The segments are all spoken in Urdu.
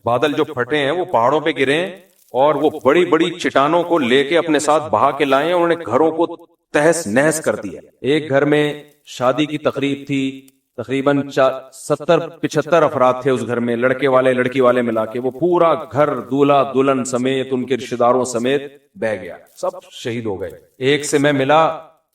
بادل جو پھٹے ہیں وہ پہاڑوں پہ گرے ہیں اور وہ بڑی بڑی چٹانوں کو لے کے اپنے ساتھ بہا کے لائے ہیں. انہوں نے گھروں کو تہس نہس کر دیا. ایک گھر میں شادی کی تقریب تھی, تقریباً 70-75 افراد تھے اس گھر میں, لڑکے والے لڑکی والے ملا کے. وہ پورا گھر دولہا دلہن سمیت ان کے رشتہ داروں سمیت بہہ گیا, سب شہید ہو گئے. ایک سے میں ملا,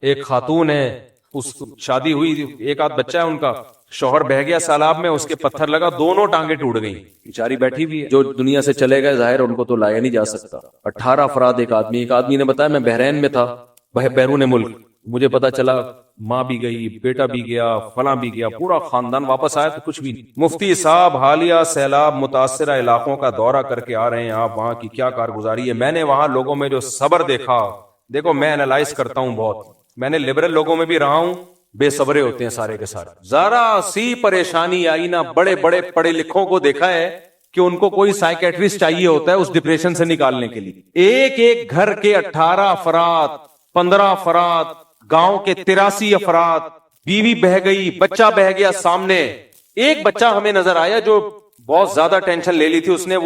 ایک خاتون ہے, اس شادی ہوئی, ایک آدھ بچہ ہے ان کا, شوہر بہہ گیا سیلاب میں, اس کے پتھر لگا, دونوں ٹانگیں ٹوٹ گئیں, بیچاری بیٹھی بھی ہے. جو دنیا سے چلے گئے ظاہر ان کو تو لایا نہیں جا سکتا. 18 افراد. ایک آدمی نے بتایا میں بحرین میں تھا, بیرون ملک, مجھے پتا چلا ماں بھی گئی, بیٹا بھی گیا, فلاں بھی گیا, پورا خاندان. واپس آیا تو کچھ بھی نہیں. مفتی صاحب حالیہ سیلاب متاثرہ علاقوں کا دورہ کر کے آ رہے ہیں, آپ وہاں کی کیا کارگزاری ہے؟ میں نے وہاں لوگوں میں جو صبر دیکھا, دیکھو میں انالائز کرتا ہوں بہت, میں نے لبرل لوگوں میں بھی رہا ہوں, بے صبرے ہوتے ہیں سارے کے سارے. ذرا سی پریشانی آئی نا, بڑے بڑے پڑھے لکھوں کو دیکھا ہے کہ ان کو کوئی سائیکیٹرسٹ چاہیے ہوتا ہے اس ڈپریشن سے نکالنے کے لیے. ایک ایک گھر کے 18 افراد, 15 افراد, گاؤں کے 83 افراد, بیوی بہ گئی, بچہ بہ گیا سامنے. ایک بچہ ہمیں نظر آیا جو بہت زیادہ ٹینشن لے لی تھی اس نے,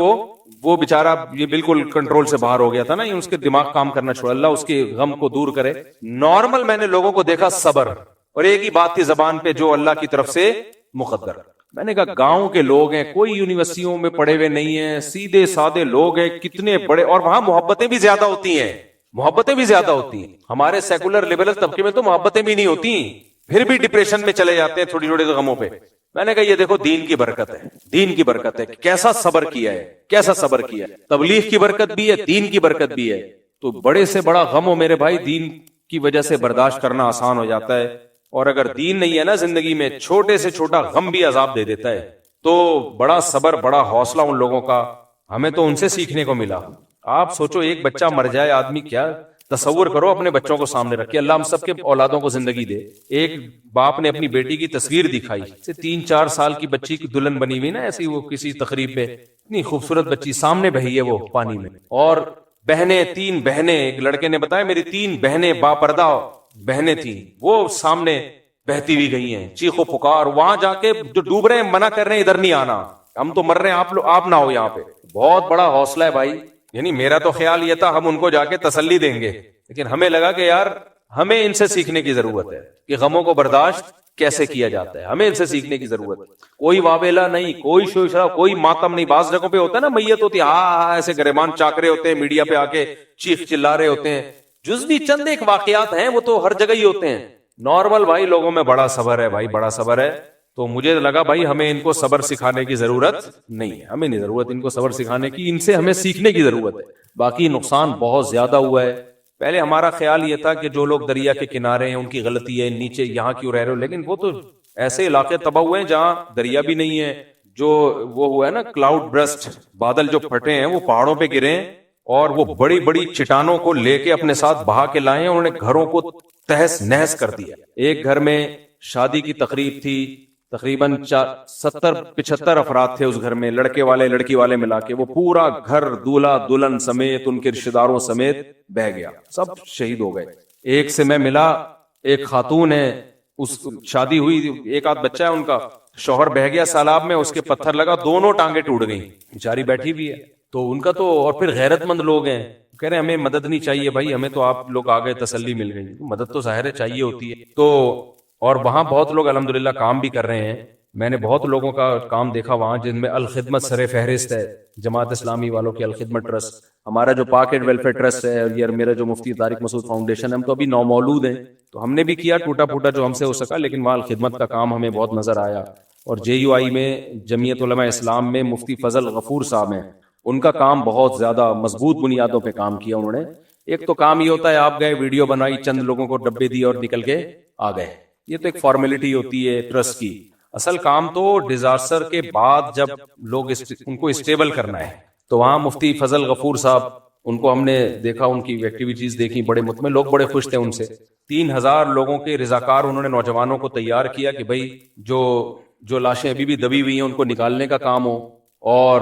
وہ بیچارہ یہ بالکل کنٹرول سے باہر ہو گیا تھا نا, اس کے دماغ کام کرنا چھوڑا. اللہ اس کے غم کو دور کرے. نارمل میں نے لوگوں کو دیکھا صبر, اور ایک ہی بات تھی زبان پہ جو اللہ کی طرف سے مقدر. میں نے کہا گاؤں کے لوگ ہیں, کوئی یونیورسٹیوں میں پڑھے ہوئے نہیں ہیں, سیدھے سادے لوگ ہیں, کتنے بڑے, اور وہاں محبتیں بھی زیادہ ہوتی ہیں, محبتیں بھی زیادہ ہوتی ہیں. ہمارے سیکولر لبرل طبقے میں تو محبتیں بھی نہیں ہوتی, پھر بھی ڈپریشن میں چلے جاتے ہیں چھوٹی چھوٹے غموں پہ. میں نے کہا یہ دیکھو دین کی برکت ہے, دین کی برکت ہے, کیسا صبر کیا ہے, کیسا صبر کیا ہے. تبلیغ کی برکت بھی ہے, دین کی برکت بھی ہے. تو بڑے سے بڑا غم ہو میرے بھائی, دین کی وجہ سے برداشت کرنا آسان ہو جاتا ہے. اور اگر دین نہیں ہے نا زندگی میں, چھوٹے سے چھوٹا غم بھی عذاب دے دیتا ہے. تو بڑا صبر, بڑا حوصلہ ان لوگوں کا, ہمیں تو ان سے سیکھنے کو ملا. آپ سوچو ایک بچہ مر جائے آدمی, کیا تصور کرو اپنے بچوں کو سامنے رکھ کے. اللہ ہم سب کے اولادوں کو زندگی دے. ایک باپ نے اپنی بیٹی کی تصویر دکھائی, 3-4 سال کی بچی کی دلہن بنی ہوئی نا ایسی, وہ کسی تقریب پہ, اتنی خوبصورت بچی سامنے بہی ہے وہ پانی میں. اور بہنیں, 3 بہنیں, ایک لڑکے نے بتایا میری 3 بہنیں باپردہ بہنیں تھیں, وہ سامنے بہتی ہوئی گئی ہیں, چیخو پکار. وہاں جا کے جو ڈوب رہے ہیں منع کر رہے ہیں ادھر نہیں آنا, ہم تو مر رہے ہیں, آپ نہ ہو یہاں پہ. بہت بڑا حوصلہ ہے بھائی. یعنی میرا تو خیال یہ تھا ہم ان کو جا کے تسلی دیں گے, لیکن ہمیں لگا کہ یار ہمیں ان سے سیکھنے کی ضرورت ہے کہ غموں کو برداشت کیسے کیا جاتا ہے. ہمیں ان سے سیکھنے کی ضرورت ہے. کوئی واویلا نہیں, کوئی شوشرا, کوئی ماتم نہیں. بعض جگہوں پہ ہوتا ہے نا میت ہوتی ہے, ہاں ایسے گریبان چاک رہے ہوتے ہیں, میڈیا پہ آ کے چیخ چلا رہے ہوتے ہیں. جزوی چند ایک واقعات ہیں, وہ تو ہر جگہ ہی ہوتے ہیں. نارمل بھائی لوگوں میں بڑا صبر ہے بھائی, بڑا صبر ہے. تو مجھے لگا بھائی ہمیں ان کو صبر سکھانے کی ضرورت نہیں ہے, ہمیں نہیں ضرورت ان کو صبر سکھانے کی, ان سے ہمیں سیکھنے کی ضرورت ہے. باقی نقصان بہت زیادہ ہوا ہے. پہلے ہمارا خیال یہ تھا کہ جو لوگ دریا کے کنارے ہیں ان کی غلطی ہے, نیچے یہاں کیوں رہ رہے ہو, لیکن وہ تو ایسے علاقے تباہ ہوئے ہیں جہاں دریا بھی نہیں ہے. جو وہ ہوا ہے نا کلاؤڈ برسٹ, بادل جو پھٹے ہیں وہ پہاڑوں پہ گرے ہیں اور وہ بڑی بڑی چٹانوں کو لے کے اپنے ساتھ بہا کے لائے ہیں, انہوں نے گھروں کو تہس نہس کر دیا. ایک گھر میں شادی کی تقریب تھی, تقریباً 70-75 افراد تھے اس گھر میں, لڑکے والے لڑکی والے ملا کے. وہ پورا گھر دولہا دلہن سمیت ان کے رشتہ داروں سمیت بہہ گیا, سب شہید ہو گئے. ایک سے میں ملا, ایک خاتون ہے, اس شادی ہوئی, ایک آدھ بچہ ہے ان کا, شوہر بہہ گیا سیلاب میں, اس کے پتھر لگا, دونوں ٹانگیں ٹوٹ گئیں, بیچاری بیٹھی بھی ہے. تو ان کا تو, اور پھر غیرت مند لوگ ہیں, کہہ رہے ہیں ہمیں مدد نہیں چاہیے بھائی, ہمیں تو آپ لوگ آگے تسلی مل گئی. مدد تو ظاہر ہے چاہیے ہوتی ہے. تو اور وہاں بہت لوگ الحمدللہ کام بھی کر رہے ہیں. میں نے بہت لوگوں کا کام دیکھا وہاں, جن میں الخدمت سر فہرست ہے, جماعت اسلامی والوں کی الخدمت ٹرسٹ, ہمارا جو پاک اینڈ ویلفیئر ٹرسٹ ہے, اور میرا جو مفتی طارق مسعود فاؤنڈیشن ہے, ہم تو ابھی نومولود ہیں, تو ہم نے بھی کیا ٹوٹا پھوٹا جو ہم سے ہو سکا, لیکن وہاں الخدمت کا کام ہمیں بہت نظر آیا. اور JUI میں جمعیت علماء اسلام میں مفتی فضل غفور صاحب ہیں, ان کا کام بہت زیادہ مضبوط بنیادوں پہ کام کیا انہوں نے. ایک تو کام یہ ہوتا ہے آپ گئے, ویڈیو بنائی, چند لوگوں کو ڈبے دی اور نکل کے آ گئے, یہ تو ایک فارمیلٹی ہوتی ہے ٹرسٹ کی. اصل کام تو ڈیزاسٹر کے بعد جب لوگ ان کو اسٹیبل کرنا ہے. تو وہاں مفتی فضل غفور صاحب, ان کو ہم نے دیکھا, ان کی ایکٹیویٹیز دیکھی, بڑے مطمئن لوگ, بڑے خوش تھے ان سے. 3000 لوگوں کے رضاکار انہوں نے نوجوانوں کو تیار کیا کہ بھائی جو لاشیں ابھی بھی دبی ہوئی ہیں ان کو نکالنے کا کام ہو, اور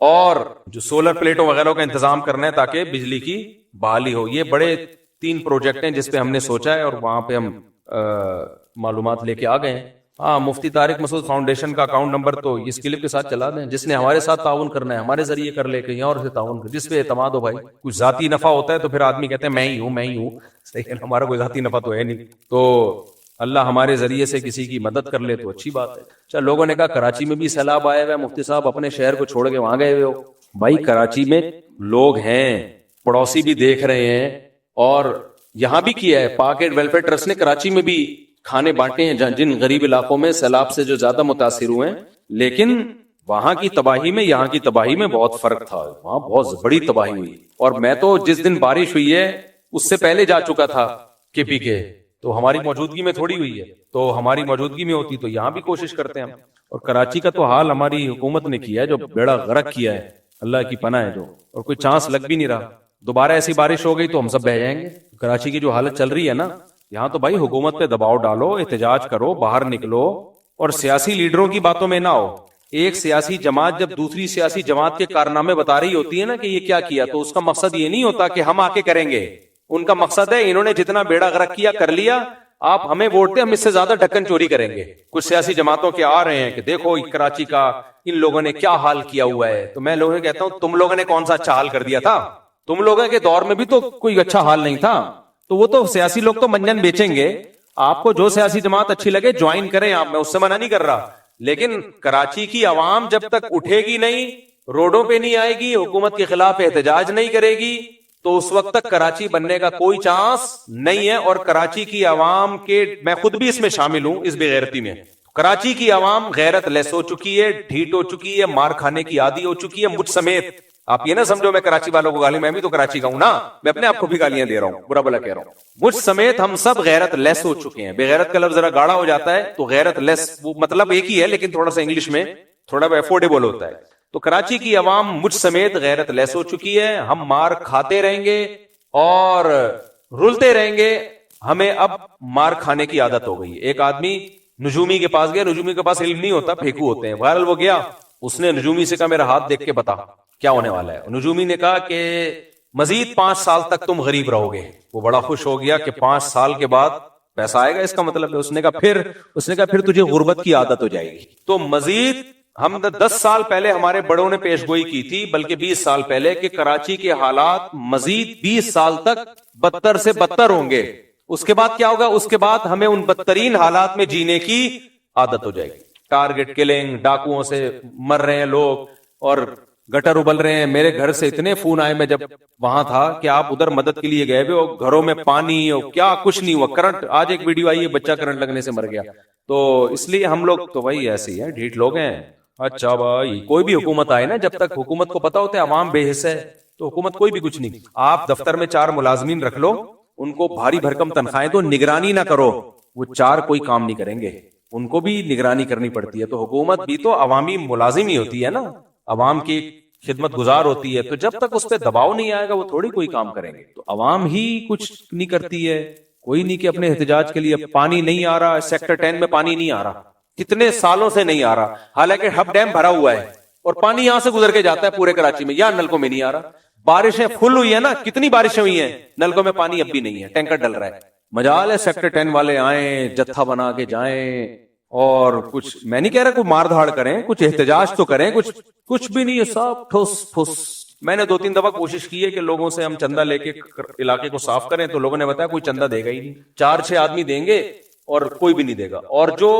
اور جو سولر پلیٹوں وغیرہ کا انتظام کرنا ہے تاکہ بجلی کی بحالی ہو. یہ بڑے 3 پروجیکٹ ہیں جس پہ ہم نے سوچا ہے اور وہاں پہ ہم معلومات لے کے آ گئے ہیں. ہاں, مفتی طارق مسعود فاؤنڈیشن کا اکاؤنٹ نمبر تو اس کلپ کے ساتھ چلا دیں. جس نے ہمارے ساتھ تعاون کرنا ہے ہمارے ذریعے کر لے, کہیں اور سے تعاون کر, جس پہ اعتماد ہو بھائی. کچھ ذاتی نفع ہوتا ہے تو پھر آدمی کہتے ہیں میں ہی ہوں. صحیح ہے, ہمارا کوئی ذاتی نفع تو ہے نہیں. تو اللہ ہمارے ذریعے سے کسی کی مدد کر لے تو اچھی بات ہے. اچھا, لوگوں نے کہا کراچی میں بھی سیلاب آیا ہوا ہے, مفتی صاحب اپنے شہر کو چھوڑ کے وہاں گئے ہوئے ہو. بھائی کراچی میں لوگ ہیں, پڑوسی بھی دیکھ رہے ہیں, اور یہاں بھی کیا ہے. پاک ایڈ ویلفیئر ٹرسٹ نے کراچی میں بھی کھانے بانٹے ہیں جن غریب علاقوں میں سیلاب سے جو زیادہ متاثر ہوئے ہیں. لیکن وہاں کی تباہی میں یہاں کی تباہی میں بہت فرق تھا. وہاں بہت بڑی تباہی ہوئی, اور میں تو جس دن بارش ہوئی ہے اس سے پہلے جا چکا تھا KP کے, تو ہماری موجودگی میں تھوڑی ہوئی ہے. تو ہماری موجودگی میں ہوتی تو یہاں بھی کوشش کرتے ہیں ہم. اور کراچی کا تو حال ہماری حکومت نے کیا ہے, جو بیڑا غرق کیا ہے, اللہ کی پناہ ہے جو, اور کوئی چانس لگ بھی نہیں رہا. دوبارہ ایسی بارش ہو گئی تو ہم سب بہ جائیں گے. کراچی کی جو حالت چل رہی ہے نا, یہاں تو بھائی حکومت پہ دباؤ ڈالو, احتجاج کرو, باہر نکلو, اور سیاسی لیڈروں کی باتوں میں نہ ہو. ایک سیاسی جماعت جب دوسری سیاسی جماعت کے کارنامے بتا رہی ہوتی ہے نا کہ یہ کیا کیا, تو اس کا مقصد یہ نہیں ہوتا کہ ہم آ کے کریں گے. ان کا مقصد ہے انہوں نے جتنا بیڑا غرق کیا کر لیا, آپ ہمیں ووٹ دیں, ہم اس سے زیادہ ڈھکن چوری کریں گے. کچھ سیاسی جماعتوں کے آ رہے ہیں کہ دیکھو کراچی کا ان لوگوں نے کیا حال کیا ہوا ہے. تو میں لوگوں کہتا ہوں, تم لوگوں نے کون سا اچھا حال کر دیا تھا؟ تم لوگوں کے دور میں بھی تو کوئی اچھا حال نہیں تھا. تو وہ تو سیاسی لوگ تو منجن بیچیں گے. آپ کو جو سیاسی جماعت اچھی لگے جوائن کریں آپ, میں اس سے منع نہیں کر رہا. لیکن کراچی کی عوام جب تک اٹھے گی نہیں, روڈوں پہ نہیں آئے گی, حکومت کے خلاف احتجاج نہیں کرے گی, تو اس وقت تک کراچی بننے کا کوئی چانس نہیں ہے. اور کراچی کی عوام کے, میں خود بھی اس میں شامل ہوں اس بے غیرتی میں, کراچی کی عوام غیرت لیس ہو چکی ہے, ڈھیٹ ہو چکی ہے, مار کھانے کی عادی ہو چکی ہے, مجھ سمیت. آپ یہ نہ سمجھو میں کراچی والوں کو گالی, میں بھی تو کراچی کا ہوں نا, میں اپنے آپ کو بھی گالیاں دے رہا ہوں, برا بلا کہہ رہا ہوں. مجھ سمیت ہم سب غیرت لیس ہو چکے ہیں. بے غیرت کا لفظ ذرا گاڑا ہو جاتا ہے, تو غیرت لیس وہ مطلب ایک ہی ہے, لیکن تھوڑا سا انگلش میں تھوڑا افورڈیبل ہوتا ہے. تو کراچی کی عوام مجھ سمیت غیرت لیس ہو چکی ہے. ہم مار کھاتے رہیں گے اور رلتے رہیں گے. ہمیں اب مار کھانے کی عادت ہو گئی. ایک آدمی نجومی کے پاس گیا, نجومی کے پاس علم نہیں ہوتا, پھیکو ہوتے ہیں. بہرحال وہ گیا, اس نے نجومی سے کہا میرا ہاتھ دیکھ کے بتا کیا ہونے والا ہے. نجومی نے کہا کہ مزید 5 سال تک تم غریب رہو گے. وہ بڑا خوش ہو گیا کہ 5 سال کے بعد پیسہ آئے گا, اس کا مطلب ہے. اس نے کہا پھر تجھے غربت کی عادت ہو جائے گی. تو مزید ہم 10 سال پہلے ہمارے بڑوں نے پیش گوئی کی تھی, بلکہ 20 سال پہلے, کہ کراچی کے حالات مزید 20 سال تک بدتر سے بدتر ہوں گے. اس کے بعد کیا ہوگا؟ اس کے بعد ہمیں ان بدترین حالات میں جینے کی عادت ہو جائے گی. ٹارگٹ کلنگ, ڈاکوؤں سے مر رہے ہیں لوگ اور گٹر ابل رہے ہیں. میرے گھر سے اتنے فون آئے, میں جب وہاں تھا, کہ آپ ادھر مدد کے لیے گئے ہوئے ہو, گھروں میں پانی ہو, کیا کچھ نہیں ہوا. کرنٹ, آج ایک ویڈیو آئی ہے بچہ کرنٹ لگنے سے مر گیا. تو اس لیے ہم لوگ تو وہی ایسے ہی ہیں, ڈھیٹ لوگ ہیں. اچھا بھائی, کوئی بھی حکومت آئے نا, جب تک حکومت کو پتا ہوتا ہے عوام بے حص ہے, تو حکومت کوئی بھی کچھ نہیں. آپ دفتر میں 4 ملازمین رکھ لو, ان کو بھاری بھرکم تنخواہیں دو, نگرانی نہ کرو, وہ 4 کوئی کام نہیں کریں گے. ان کو بھی نگرانی کرنی پڑتی ہے. تو حکومت بھی تو عوامی ملازم ہی ہوتی ہے نا, عوام کی خدمت گزار ہوتی ہے. تو جب تک اس پہ دباؤ نہیں آئے گا وہ تھوڑی کوئی کام کریں گے. تو عوام ہی کچھ نہیں کرتی ہے, کوئی نہیں کہ اپنے احتجاج کے لیے پانی نہیں آ رہا, سیکٹر 10 میں پانی نہیں آ رہا, کتنے سالوں سے نہیں آ رہا, حالانکہ ہب ڈیم بھرا ہوا ہے اور پانی یہاں سے گزر کے جاتا ہے پورے کراچی میں, یہاں نلکوں میں نہیں آ رہا. بارشیں فل ہوئی ہیں نا, کتنی بارشیں ہوئی ہیں, نلکوں میں پانی اب بھی نہیں ہے, ٹینکر ڈل رہا ہے. مجال ہے سیکٹر 10 والے آئیں, جتھا بنا کے جائیں, اور کچھ, میں نہیں کہہ رہا کوئی مار دھاڑ کریں, کچھ احتجاج تو کریں, کچھ بھی نہیں ہے, سب ٹھوس پھوس. میں نے 2-3 دفعہ کوشش کی ہے کہ لوگوں سے ہم چندہ لے کے علاقے کو صاف کریں, تو لوگوں نے بتایا کوئی چندہ دے گا ہی نہیں. 4-6 آدمی دیں گے اور کوئی بھی نہیں دے گا. اور جو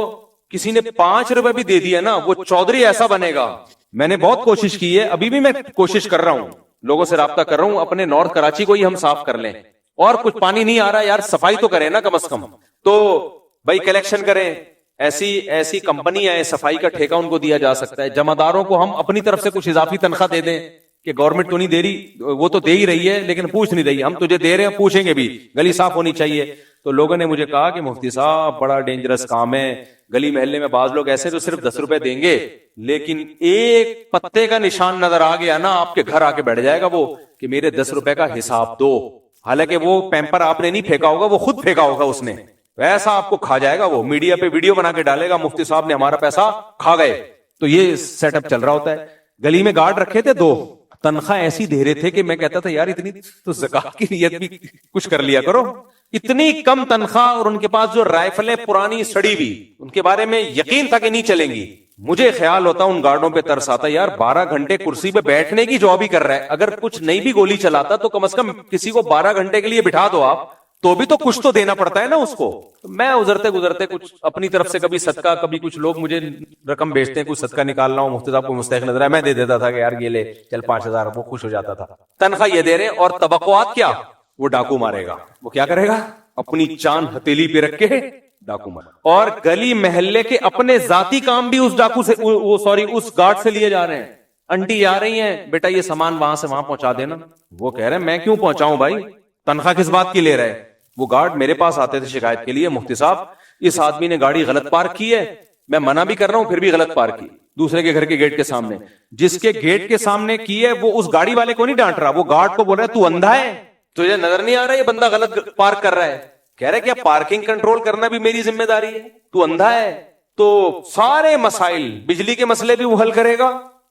کسی نے 5 روپے بھی دے دیا نا, وہ چودھری ایسا بنے گا. میں نے بہت کوشش کی ہے, ابھی بھی میں کوشش کر رہا ہوں, لوگوں سے رابطہ کر رہا ہوں, اپنے نارتھ کراچی کو ہی ہم صاف کر لیں. اور کچھ پانی نہیں آ رہا یار, صفائی تو کریں نا کم از کم. تو بھائی کلیکشن کریں, ایسی کمپنی ہے, صفائی کا ٹھیکہ ان کو دیا جا سکتا ہے. جمعداروں کو ہم اپنی طرف سے کچھ اضافی تنخواہ دے دیں کہ گورنمنٹ تو نہیں دے رہی, وہ تو دے ہی رہی ہے لیکن پوچھ نہیں رہی, ہم تجھے دے رہے ہیں, پوچھیں گے بھی, گلی صاف ہونی چاہیے. تو لوگوں نے مجھے کہا کہ مفتی صاحب بڑا ڈینجرس کام ہے, گلی محلے میں بعض لوگ ایسے تو صرف 10 روپے دیں گے, لیکن ایک پتے کا نشان نظر آ گیا نا, آپ کے گھر آ کے بیٹھ جائے گا وہ کہ میرے 10 روپے کا حساب دو. حالانکہ وہ پیمپر آپ نے نہیں پھینکا ہوگا, وہ خود پھینکا ہوگا اس نے, ویسا آپ کو کھا جائے گا. وہ میڈیا پہ ویڈیو بنا کے ڈالے گا, مفتی صاحب نے ہمارا پیسہ کھا گئے. تو یہ سیٹ اپ چل رہا ہوتا ہے. گلی میں گارڈ رکھے تھے 2, تنخواہ ایسی دے رہے تھے کہ میں کہتا تھا یار اتنی تو زکات کی نیت بھی کچھ کر لیا کرو. اتنی کم تنخواہ, اور ان کے پاس جو رائفلیں پرانی سڑی ہوئی, ان کے بارے میں یقین تھا کہ نہیں چلیں گی. مجھے خیال ہوتا ان گارڈوں پہ ترس آتا, یار 12 گھنٹے کرسی پہ بیٹھنے کی جاب ہی کر رہا ہے, اگر کچھ نہیں بھی گولی چلاتا تو کم از کم کسی کو 12 گھنٹے کے لیے بٹھا دو آپ, تو بھی تو کچھ تو دینا پڑتا ہے نا اس کو. میں ادھرتے گزرتے کچھ اپنی طرف سے کبھی صدقہ, کبھی کچھ لوگ مجھے رقم بیچتے ہیں, کچھ صدقہ نکالنا ہو, مفتی صاحب کو مستحق نظر ہے, میں دے دیتا تھا کہ یار یہ لے چل 5000, وہ خوش ہو جاتا تھا. تنخواہ یہ دے رہے, اور توقعات کیا, وہ ڈاکو مارے گا. وہ کیا کرے گا, اپنی چاند ہتھیلی پہ رکھ کے ڈاکو مارے. اور گلی محلے کے اپنے ذاتی کام بھی اس ڈاکو سے, اس گارڈ سے لیے جا رہے ہیں. انٹی آ رہی ہیں, بیٹا یہ سامان وہاں سے وہاں پہنچا دینا. وہ کہہ رہے ہیں میں کیوں پہنچاؤں بھائی, تنخواہ کس بات کی لے رہے. وہ گارڈ میرے پاس آتے تھے شکایت کے لیے, مفتی صاحب اس آدمی نے گاڑی غلط پارک کی ہے, میں منع بھی کر رہا ہوں پھر بھی غلط پارک کی, دوسرے کے گھر کے گیٹ کے سامنے. جس کے گیٹ کے سامنے کی ہے وہ اس گاڑی والے کو نہیں ڈانٹ رہا, وہ گارڈ کو بول رہا ہے تو اندھا ہے, تجھے نظر نہیں آ رہا یہ بندہ غلط پارک کر رہا ہے. کہہ رہے کیا پارکنگ کنٹرول کرنا بھی میری ذمہ داری ہے, تو اندھا ہے. تو سارے مسائل, بجلی کے مسئلے بھی وہ حل کرے گا,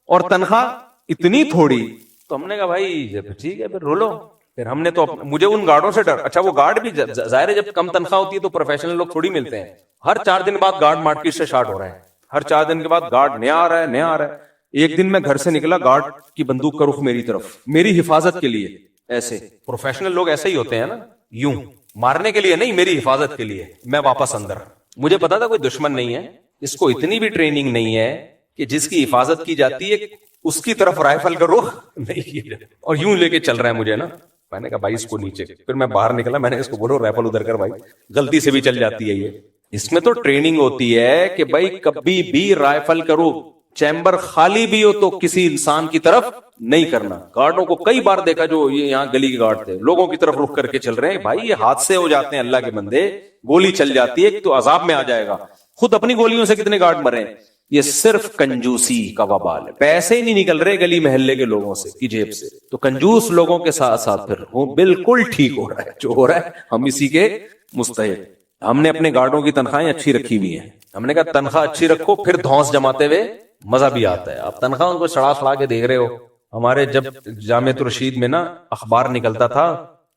اور تنخواہ اتنی تھوڑی. تو ہم نے کہا بھائی ٹھیک ہے پھر رولو. پھر ہم نے تو مجھے ان گارڈوں سے ڈر. اچھا وہ گارڈ بھی ظاہر ہے جب کم تنخواہ ہوتی ہے تو پروفیشنل لوگ تھوڑی ملتے ہیں. ہر 4 دن بعد گارڈ مارکیٹ سے شارٹ ہو رہا ہے, ہر 4 دن کے بعد گارڈ نیا آ رہا ہے, نیا آ رہا ہے. ایک دن میں گھر سے نکلا, گارڈ کی بندوق کا رخ میری طرف, میری حفاظت کے لیے. ایسے پروفیشنل لوگ ایسے ہی ہوتے ہیں نا, یوں مارنے کے لیے نہیں, میری حفاظت کے لیے. میں واپس اندر, مجھے پتا تھا کوئی دشمن نہیں ہے, اس کو اتنی بھی ٹریننگ نہیں ہے کہ جس کی حفاظت کی جاتی ہے اس کی طرف رائفل کا رخ نہیں کیا جائے, اور یوں لے کے چل رہا ہے مجھے نا. میں نے کہا بھائی اس کو نیچے. پھر میں باہر نکلا, میں نے اس کو بولو رائفل ادھر کر بھائی, غلطی سے بھی چل جاتی ہے یہ. اس میں تو ٹریننگ ہوتی ہے کہ بھائی کبھی بھی رائفل کرو, چیمبر خالی بھی ہو تو کسی انسان کی طرف نہیں کرنا. گارڈوں کو کئی بار دیکھا جو یہ یہاں گلی کے گارڈ تھے, لوگوں کی طرف رخ کر کے چل رہے ہیں. بھائی یہ حادثے ہو جاتے ہیں اللہ کے بندے, گولی چل جاتی ہے تو عذاب میں آ جائے گا. خود اپنی گولیوں سے کتنے گارڈ مرے ہیں. یہ صرف کنجوسی کا وبال ہے, پیسے ہی نہیں نکل رہے گلی محلے کے لوگوں سے کی جیب سے. تو کنجوس لوگوں کے ساتھ ساتھ پھر وہ بالکل ٹھیک ہو رہا ہے جو ہو رہا ہے, ہم اسی کے مستحق. ہم نے اپنے گارڈوں کی تنخواہیں اچھی رکھی ہوئی ہیں. ہم نے کہا تنخواہ اچھی رکھو, پھر دھونس جماتے ہوئے مزہ بھی آتا ہے. آپ تنخواہ ان کو سڑا کے دیکھ رہے ہو. ہمارے جب جامعۃ الرشید میں نا اخبار نکلتا تھا,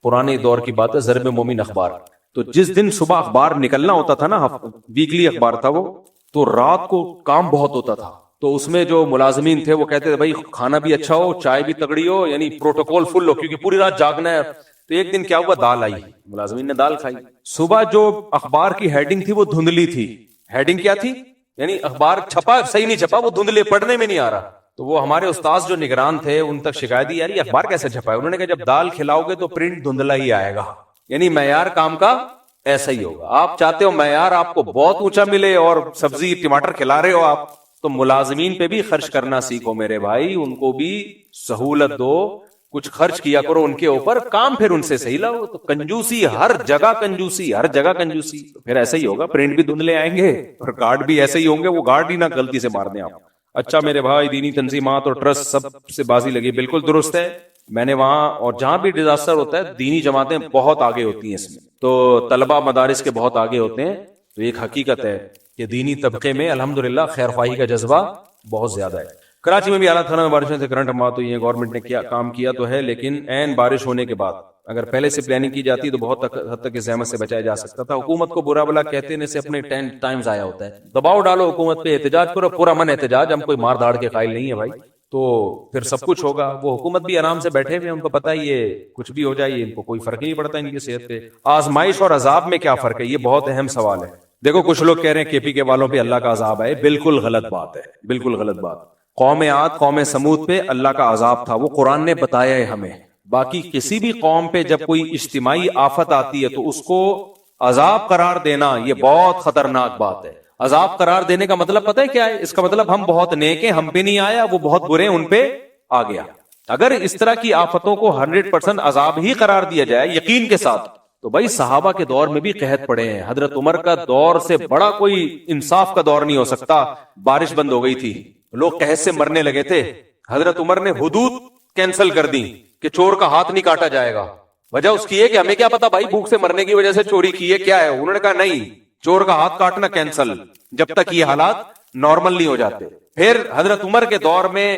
پرانے دور کی بات ہے, ضرب مومن اخبار, تو جس دن صبح اخبار نکلنا ہوتا تھا نا, ویکلی اخبار تھا وہ, تو رات کو کام بہت ہوتا تھا. تو اس میں جو ملازمین تھے وہ کہتے تھے بھائی کھانا بھی اچھا ہو, چائے بھی تگڑی ہو, یعنی پروٹوکول فل ہو, کیونکہ پوری رات جاگنا ہے. تو ایک دن کیا ہوا, دال آئی, ملازمین نے دال کھائی. صبح جو اخبار کی ہیڈنگ تھی وہ دھندلی تھی. ہیڈنگ کیا تھی, یعنی اخبار چھپا صحیح نہیں چھپا, وہ دھندلے, پڑھنے میں نہیں آ رہا. تو وہ ہمارے استاذ جو نگران تھے ان تک شکایت دی, یار یہ اخبار کیسے چھپا ہے. انہوں نے کہا جب دال کھلاؤ گے تو پرنٹ دھندلا ہی آئے گا, یعنی معیار کام کا ایسا ہی ہوگا. آپ چاہتے ہو معیار آپ کو بہت اونچا ملے اور سبزی ٹماٹر کھلا رہے ہو آپ, تو ملازمین پہ بھی خرچ کرنا سیکھو میرے بھائی, ان کو بھی سہولت دو, کچھ خرچ کیا کرو ان کے اوپر, کام پھر ان سے صحیح لاؤ. تو کنجوسی ہر جگہ, کنجوسی ہر جگہ کنجوسی, پھر ایسا ہی ہوگا, پرنٹ بھی دھندلے آئیں گے اور گارڈ بھی ایسے ہی ہوں گے. وہ گارڈ ہی نہ غلطی سے مار دیں آپ. اچھا میرے بھائی, دینی تنظیمات اور ٹرسٹ سب سے بازی لگی, بالکل درست ہے. میں نے وہاں, اور جہاں بھی ڈیزاسٹر ہوتا ہے دینی جماعتیں بہت آگے ہوتی ہیں اس میں, تو طلبہ مدارس کے بہت آگے ہوتے ہیں. تو ایک حقیقت ہے کہ دینی طبقے میں الحمدللہ خیر خواہی کا جذبہ بہت زیادہ ہے. کراچی میں بھی اعلیٰ خانہ میں بارشوں سے کرنٹ ہوا تو یہ گورنمنٹ نے کیا کام کیا تو ہے, لیکن عین بارش ہونے کے بعد اگر پہلے سے پلاننگ کی جاتی تو بہت حد تک اس زحمت سے بچایا جا سکتا تھا. حکومت کو برا بلا کہتے ہیں سے اپنے ٹائم ضائع ہوتا ہے. دباؤ ڈالو حکومت پہ, احتجاج کرو, پورا من احتجاج, ہم کوئی مار داڑ کے قائل نہیں ہے بھائی, تو پھر سب کچھ ہوگا. وہ حکومت بھی آرام سے بیٹھے ہوئے, ان کو پتا یہ کچھ بھی ہو جائے ان کو کوئی فرق نہیں پڑتا ان کی صحت پہ. آزمائش اور عذاب میں کیا فرق ہے, یہ بہت اہم سوال ہے. دیکھو کچھ لوگ کہہ رہے ہیں کے پی کے والوں پہ اللہ کا عذاب ہے, بالکل غلط بات ہے, بالکل غلط بات. قوم عاد, قوم سمود پہ اللہ کا عذاب تھا, وہ قرآن نے بتایا ہے ہمیں. باقی کسی بھی قوم پہ جب کوئی اجتماعی آفت آتی ہے تو اس کو عذاب قرار دینا یہ بہت خطرناک بات ہے. عذاب قرار دینے کا مطلب پتہ ہے کیا ہے, اس کا مطلب ہم بہت نیک ہیں, ہم پہ نہیں آیا, وہ بہت برے ان پہ آ گیا. اگر اس طرح کی آفتوں کو 100% عذاب ہی قرار دیا جائے یقین کے ساتھ, تو بھائی صحابہ کے دور میں بھی قحط پڑے ہیں. حضرت عمر کا دور سے بڑا کوئی انصاف کا دور نہیں ہو سکتا. بارش بند ہو گئی تھی, لوگ قحط سے مرنے لگے تھے, حضرت عمر نے حدود کینسل کر دی کہ چور کا ہاتھ نہیں کاٹا جائے گا. وجہ اس کی ہے کہ ہمیں کیا پتا بھائی بھوک سے مرنے کی وجہ سے چوری کی ہے کیا ہے. انہوں نے کہا نہیں, چور کا ہاتھ کاٹنا کینسل, جب تک یہ حالات نارمل نہیں ہو جاتے. پھر حضرت عمر کے دور میں